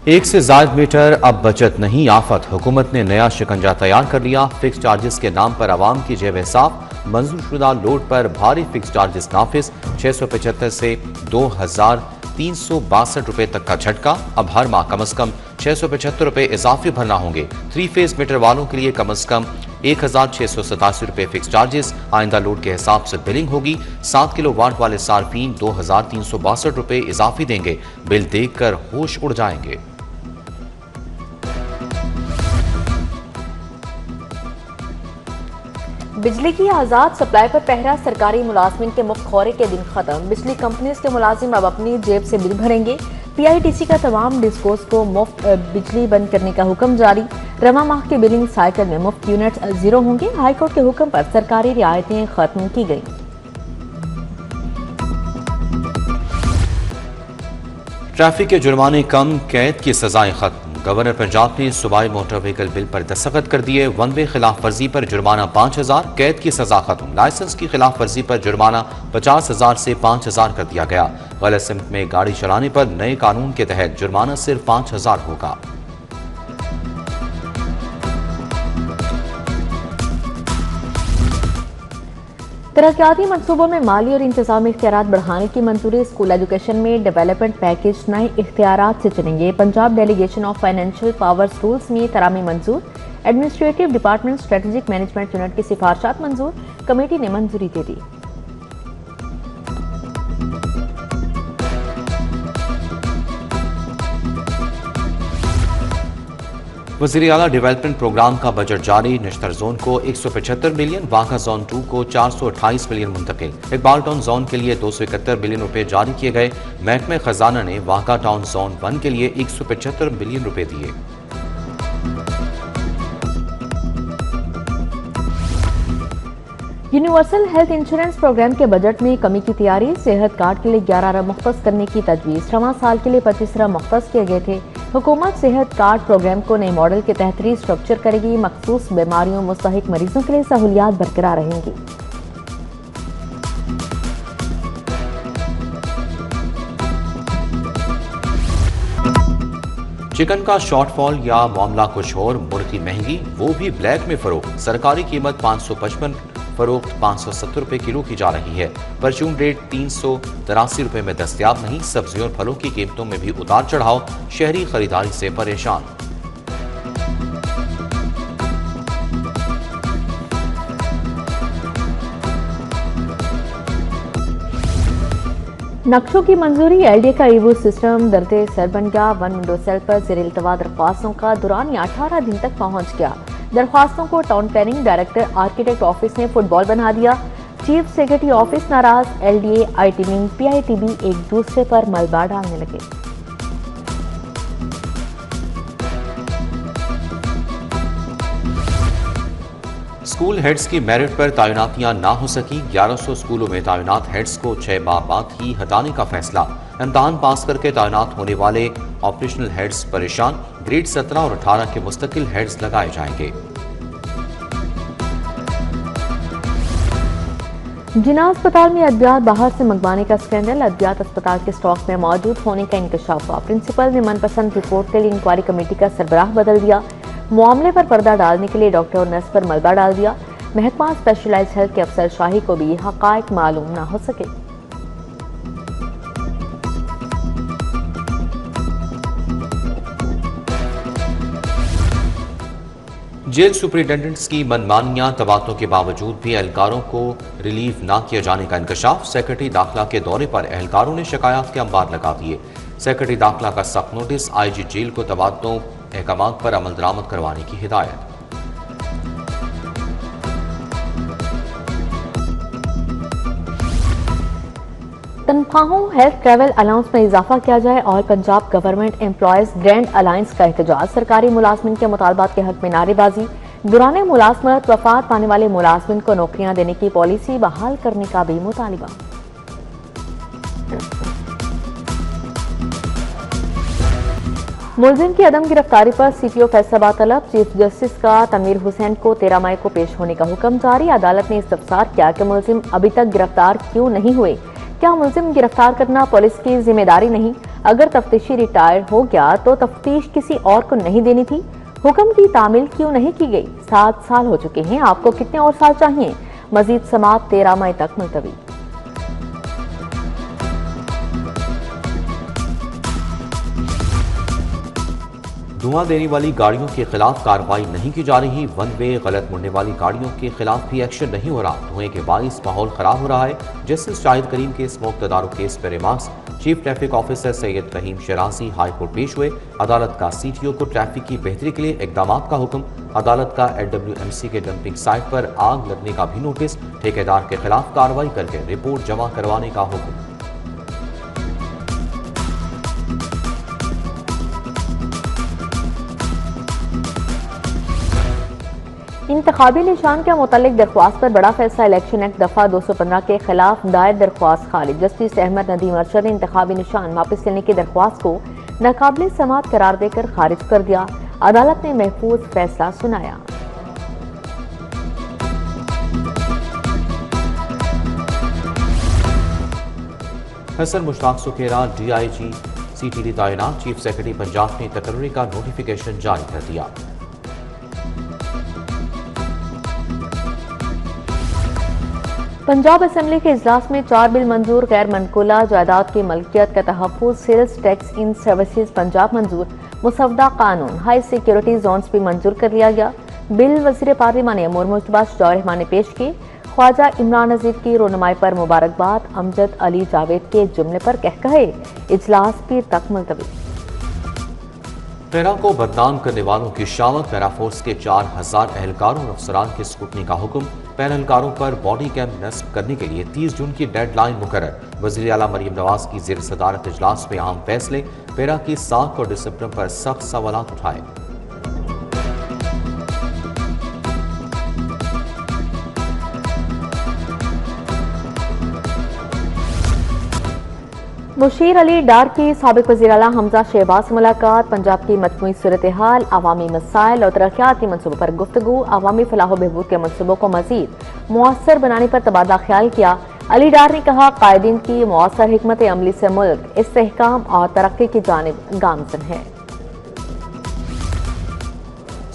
एक से ज्यादा मीटर अब बचत नहीं आफत। हुकूमत ने नया शिकंजा तैयार कर लिया। फिक्स चार्जेस के नाम पर आवाम की जेबें साफ। मंजूरशुदा लोड पर भारी फिक्स चार्जेस नाफिज। 675 से 2362 रुपए तक का झटका। अब हर माह कम से कम 675 रुपए इजाफी भरना होंगे। 3 फेज मीटर वालों के लिए कम से कम 1687 रुपए फिक्स चार्जेस। आइंदा लोड के हिसाब से बिलिंग होगी। 7 किलो वाट वाले सार्फिन 2362 रुपए इजाफी देंगे। बिल देखकर होश उड़ जाएंगे। बिजली की आज़ाद सप्लाई पर पहरा। सरकारी मुलाजमिन के मुफ्त खौरे के दिन खत्म। बिजली कंपनीज के मुलाजिम अब अपनी जेब से बिल भरेंगे। पीआईटीसी का तमाम डिस्कोस को मुफ्त बिजली बंद करने का हुक्म जारी। रवा माह के बिलिंग साइकिल में मुफ्त यूनिट्स जीरो होंगे। हाईकोर्ट के हुक्म पर सरकारी रियायतें खत्म की गई। ट्रैफिक के जुर्माने कम, कैद की सजाएं खत्म। गवर्नर पंजाब ने सूबाई मोटर व्हीकल बिल पर दस्तखत कर दिए। वन वे खिलाफ वर्जी पर जुर्माना 5000, कैद की सजा खत्म। लाइसेंस की खिलाफ वर्जी पर जुर्माना 50,000 से 5,000 कर दिया गया। गलत सिमत में गाड़ी चलाने पर नए कानून के तहत जुर्माना सिर्फ 5,000 होगा। तरक्याती मनसूबों में माली और इंतजामी इख्तियारात बढ़ाने की मंजूरी। स्कूल एजुकेशन में डेवलपमेंट पैकेज नए इख्तियारात से चलेंगे। Punjab delegation of financial powers rules में तरामी मंजूर। Administrative department strategic management unit की सिफारिशात मंजूर। कमेटी ने मंजूरी दे दी। वज़ीर आला डेवलपमेंट प्रोग्राम का बजट जारी। नश्तर जोन को 175 मिलियन, वाका जोन 2 को 428 मिलियन मुंतकिल। इकबाल टाउन जोन के लिए 271 मिलियन रुपए जारी किए गए। महकमे खजाना ने वाका टाउन जोन 1 के लिए 175 मिलियन रुपए दिए। यूनिवर्सल हेल्थ इंश्योरेंस प्रोग्राम के बजट में कमी की तैयारी। सेहत कार्ड के लिए 11 अरब मुख्तस करने की तजवीज़। रवां साल के लिए 25 अरब मुख्तस किए गए थे। हुकूमत सेहत कार्ड प्रोग्राम को नए मॉडल के तहत रीस्ट्रक्चर करेगी। मखसूस बीमारियों मुस्तहिक मरीजों के लिए सहूलियात बरकरार रहेंगी। चिकन का शॉर्टफॉल या मामला कुछ और। मुर्गी महंगी, वो भी ब्लैक में फरोख्त। सरकारी कीमत 555, फरोख्त 570 रुपए किलो की जा रही है। परचून रेट 383 रुपए में दस्तयाब नहीं। सब्जियों और फलों की कीमतों में भी उतार चढ़ाव। शहरी खरीदारी से परेशान। नक्शों की मंजूरी। एलडीए का ईवो सिस्टम दर्दे सर बन गया। वन विंडो सेल पर ज़ेर इल्तवा दरख्वास्तों का दुरानी 18 दिन तक पहुंच गया। दरख्वास्तों को town planning director architect office ने फुटबॉल बना दिया। चीफ सेक्रेटरी ऑफिस नाराज। एलडीए, आईटी विंग, पीआईटीबी एक दूसरे पर मलबा डालने लगे। स्कूल हेड्स की मेरिट पर तैनातियां ना हो सकी। 1100 स्कूलों में तैनात हेड्स को 6 माह बाद ही हटाने का फैसला। इम्तहान पास करके तैनात होने वाले ऑपरेशनल हेड्स परेशान। ग्रेड 17 और 18 के मुस्तकिल हेड्स लगाए जाएंगे। जिना अस्पताल में अद्वियात बाहर से मंगवाने का स्कैंडल। अद्वियात अस्पताल के स्टॉक में मौजूद होने का इंकशाफ हुआ। प्रिंसिपल ने मनपसंद रिपोर्ट के लिए इंक्वायरी कमेटी का सरबराह बदल दिया। मामले पर पर्दा डालने के लिए डॉक्टर और नर्स पर मलबा डाल दिया। महकमा स्पेशलाइज्ड हेल्थ के अफसर शाही को भी हकायक मालूम ना हो सके। जेल सुपरिटेंडेंट्स की मनमानियां, तबादलों के बावजूद भी एहलकारों को रिलीव न किए जाने का इंकशाफ। सेक्रेटरी दाखिला के दौरे पर एहलकारों ने शिकायत के अंबार लगा दिए। सेक्रेटरी दाखिला का सख्त नोटिस। आईजी जेल को तबादलों अहकामात पर अमल दरामद करवाने की हिदायत। तनख्वाहों, हेल्थ, ट्रैवल अलाउंस में इजाफा किया जाए और Punjab government employees grand alliance का एहतजाज। सरकारी मुलाजमिन के मुतालबात के हक में नारेबाजी। दौरान मुलाजमत वफात पाने वाले मुलाजमिन को नौकरियां देने की पॉलिसी बहाल करने का भी मुतालिबा। मुलजिम की अदम गिरफ्तारी पर सीपीओ फैसलाबाद तलब। चीफ जस्टिस का तमीर हुसैन को 13 मई को पेश होने का हुक्म जारी। अदालत ने इस्तफसार किया कि मुलजिम अभी तक गिरफ्तार क्यों नहीं हुए। क्या मुलजिम गिरफ्तार करना पुलिस की जिम्मेदारी नहीं? अगर तफ्तीशी रिटायर हो गया तो तफ्तीश किसी और को नहीं देनी थी? हुक्म की तामील क्यों नहीं की गई? 7 साल हो चुके हैं, आपको कितने और साल चाहिए? मजीद समाअत 13 मई तक मुलतवी। धुआं देने वाली गाड़ियों के खिलाफ कार्रवाई नहीं की जा रही। वन वे गलत मुड़ने वाली गाड़ियों के खिलाफ भी एक्शन नहीं हो रहा। धुएं के बाइस माहौल खराब हो रहा है। जस्टिस शाहिद करीम के स्मोक तदारुक केस पर remarks. Chief traffic officer Syed Faheem Shirazi high court पेश हुए। अदालत का सीटीओ को ट्रैफिक की बेहतरी के लिए इकदाम का हुक्म। अदालत का एडब्ल्यूएमसी के डंपिंग साइट पर आग लगने का भी नोटिस। ठेकेदार के खिलाफ कार्रवाई करके रिपोर्ट जमा करवाने का हुक्म। इंतखाबी निशान के मुतालिक दरख्वास्त पर बड़ा फैसला। इलेक्शन एक्ट दफा 215 के खिलाफ दायर दरख्वास्त खारिज। जस्टिस अहमद नदीम अरशद ने इंतखाबी निशान वापस लेने की दरख्वास्त को नाकाबिल समाअत करार देकर खारिज कर दिया। अदालत ने महफूज फैसला सुनाया। हसन मुश्ताक सुखेरा डीआईजी सीटीडी तैनात। चीफ सेक्रेटरी पंजाब ने तकर्री का नोटिफिकेशन जारी कर दिया। पंजाब असेंबली के इजलास में 4 बिल मंजूर। गैर मनकूला जायदाद की मलकियत का तहफ़्फ़ुज़, sales tax in services Punjab मंजूर। मुसवदा कानून हाई सिक्योरिटी जोन्स भी मंजूर कर लिया गया। बिल वज़ीर पार्लिमान अमूर मुश्तबा शौर रहमान ने पेश किए। ख्वाजा इमरान नज़ीर की रोनुमाई पर मुबारकबाद। अमजद अली जावेद के जुमले पर कह कहे। इजलास पीर तक मुलतवी। पैरा को बदनाम करने वालों की शामत। पैरा फोर्स के 4000 एहलकारों और अफसरान के स्कूटनी का हुक्म। पैरा एहलकारों पर बॉडी कैम्प नस्ब करने के लिए 30 जून की डेडलाइन मुकर्रर। वज़ीर आला मरीम नवाज की ज़ेर सदारत इजलास में अहम फैसले। पैरा की साख और डिसिप्लिन पर सख्त सवालात उठाए। मुशीर अली डार की साबिक वज़ीर आला हमजा शहबाज से मुलाकात। पंजाब की मजमूई सूरत हाल, अवामी मसाइल और तरक्याती मनसूबों पर गुफ्तगू। अवामी फलाह बहबूद के मनसूबों को मजीद मुअस्सर बनाने पर तबादला ख्याल किया। अली डार ने कहा, कायदीन की मुअस्सर हिकमत अमली से मुल्क इस्तेहकाम और तरक्की की जानिब गामजन है।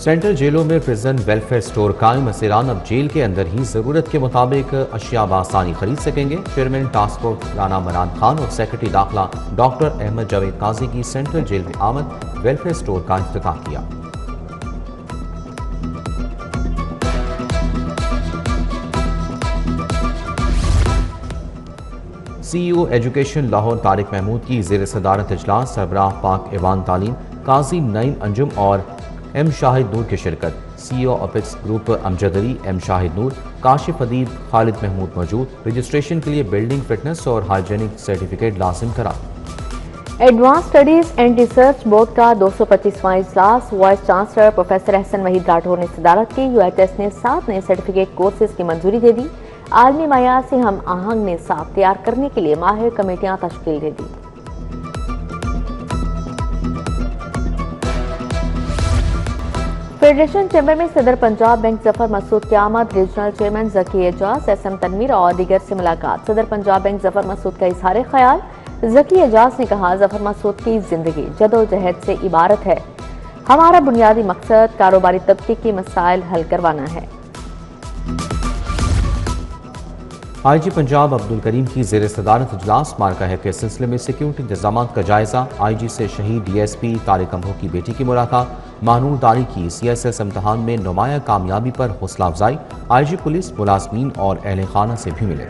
सेंट्रल जेलों में प्रिजन वेलफेयर स्टोर कायम। असीरान अब जेल के अंदर ही जरूरत के मुताबिक अशिया बासानी खरीद सकेंगे। चेयरमैन टास्क फोर्स राना मरान खान और सेक्रेटरी दाखिला डॉक्टर अहमद जावेद काजी की सेंट्रल जेल में आमद। वेलफेयर स्टोर का इफ्तिताह किया। सीईओ एजुकेशन लाहौर तारिक महमूद की ज़ेर सदारत इजलास। सरबराह पाक ईवान तालीम काजी नईम अंजुम और एम शाहिद नूर की शिरकत। CEO apex group Amjad Ali, M Shahid Noor, Kashif Adeeb, Khalid Mahmood मौजूद। रजिस्ट्रेशन के लिए बिल्डिंग फिटनेस और हाइजेनिक सर्टिफिकेट लाजिम करार। Advance studies and research board का 225वां इजलास। Vice chancellor professor Hassan Waheed Rathore ने सदारत की। यूएचएस ने 7 नए सर्टिफिकेट कोर्सेज की मंजूरी दे दी। आलमी मयार से हम आहंग निसाब तैयार करने के लिए माहिर कमेटियां तश्कील दे दी। फेडरेशन चैम्बर में सदर पंजाब बैंक जफर मसूद की आमद। रीजनल चेयरमैन जकी एजाज, एसएम तनवीर और दीगर से मुलाकात। सदर पंजाब बैंक जफर मसूद का इजहार ख्याल। जकी एजाज ने कहा, जफर मसूद की जिंदगी जदोजहद से इबारत है। हमारा बुनियादी मकसद कारोबारी तबके की मसाइल हल करवाना है। आईजी पंजाब अब्दुल करीम की ज़ेर सदारत इजलास। मार्का है के सिलसिले में सिक्योरिटी इंतजाम का जायजा। आईजी से शहीद डीएसपी तारिक अंबो की बेटी की मुलाकात। मानूर दारी की सीएसएस इम्तहान में नुमाया कामयाबी पर हौसला अफजाई। आईजी पुलिस मुलाजमीन और अहले खाना से भी मिले।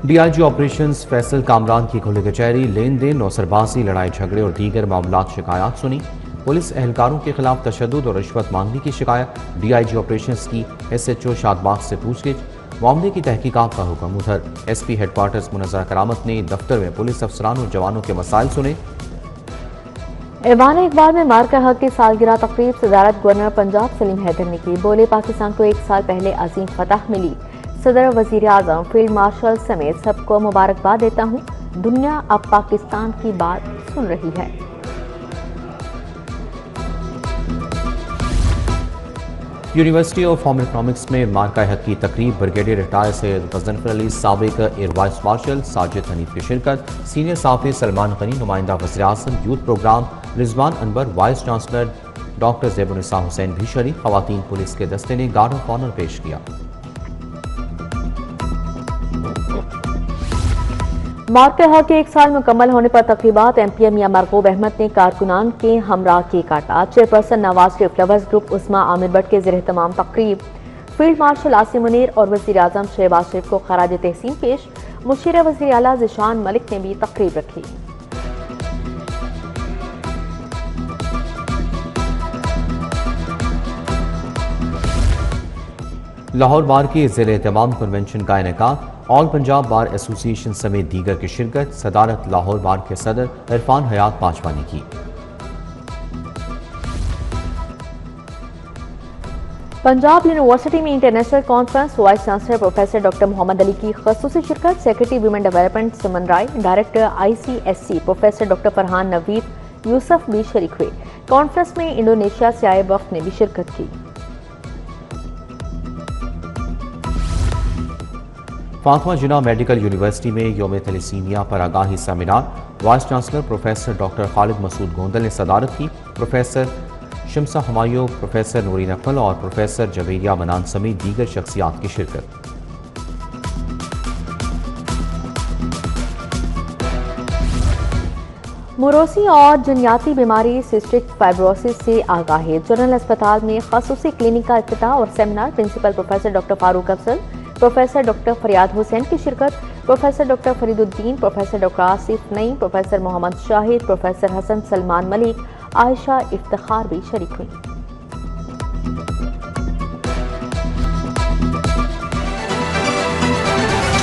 डीआईजी ऑपरेशंस फैसल कामरान की खुली कचहरी। लेन देन, नौसरबाजी, लड़ाई झगड़े और दीगर मामलात शिकायत सुनी। पुलिस एहलकारों के खिलाफ तशद्दुद और रिश्वत मांगने की शिकायत। डीआईजी ऑपरेशंस की एसएचओ शादबाग से पूछगिछ। मामले की तहकीकात का हुक्म। उधर एसपी हेडक्वार्टर्स मुनज़्ज़र करामत ने दफ्तर में पुलिस अफसरान और जवानों के मसाइल सुने। ऐवान इकबाल में मार्का हक की सालगिरह तकरीब सदारत गवर्नर पंजाब सलीम हैदर ने की। बोले, पाकिस्तान को 1 साल पहले अजीम फतह मिली। सदर, वजीर आजम, फील्ड मार्शल समेत सबको मुबारकबाद देता हूँ। दुनिया अब पाकिस्तान की बात सुन रही है। यूनिवर्सिटी ऑफ होम इकनॉमिक्स में मार्का हक की तकरीब ब्रिगेडियर रिटायर सैयद गजनफर अली, साबिक air vice marshal Sajid Hanif की शिरकत, सीनियर साफी सलमान गनी, नुमाइंदा वज़ीर आज़म, youth programme Rizwan Anwar, vice chancellor doctor Zaibunnisa Hussain भी शरीक। ख़वातीन पुलिस के दस्ते ने गार्ड ऑफ ऑनर पेश किया। मार्का हक के 1 साल मुकम्मल होने पर तकरीबात एमपीएम मियां मरगूब अहमद ने कारकुनान के हमरा केक काटा। Chairperson Nawaz Sharif flowers group उस्मा आमिर भट्ट के ज़ेर तमाम तकरीब फील्ड मार्शल आसिम मुनीर और वज़ीर आज़म शहबाज शरीफ को खराज तहसीन पेश। मुशीर वज़ीर आला ज़िशान मलिक ने भी तकरीब रखी। लाहौर बार के ज़िले एहतमाम कन्वेंशन का इनेकाद, ऑल पंजाब बार एसोसिएशन समेत दीगर की शिरकत। सदारत लाहौर बार के सदर इरफान हयात पांचवा ने की। पंजाब यूनिवर्सिटी में international conference, vice chancellor professor doctor Mohammad Ali की खसूसी शिरकत। Secretary women development Suman Rai, director ICSC professor doctor Farhan Naveed Yousuf भी शरीक हुए। कॉन्फ्रेंस में इंडोनेशिया से आए वफ्द ने भी शिरकत की। फातिमा जिन्ना मेडिकल यूनिवर्सिटी में यौम थैलेसीमिया पर आगाही seminar, vice chancellor professor doctor Khalid Masood Gondal ने सदारत की। प्रोफेसर शमसा हुमायूं, प्रोफेसर नूरीन अकमल और प्रोफेसर जवेरिया मनान समेत दीगर शख्सियात की शिरकत। मुरोसी और जनियाती बीमारी सिस्टिक फाइब्रोसिस से आगाही, जनरल अस्पताल में खसूसी क्लिनिक का इफ्तिताह और seminar. Principal professor doctor Farooq Afzal, professor doctor Fariyad Hussain की शिरकत। Professor doctor Fariduddin, professor doctor Asif Naeem, professor Mohammad Shahid, professor Hasan Salman Malik, Ayesha Iftikhar भी शरीक हुई।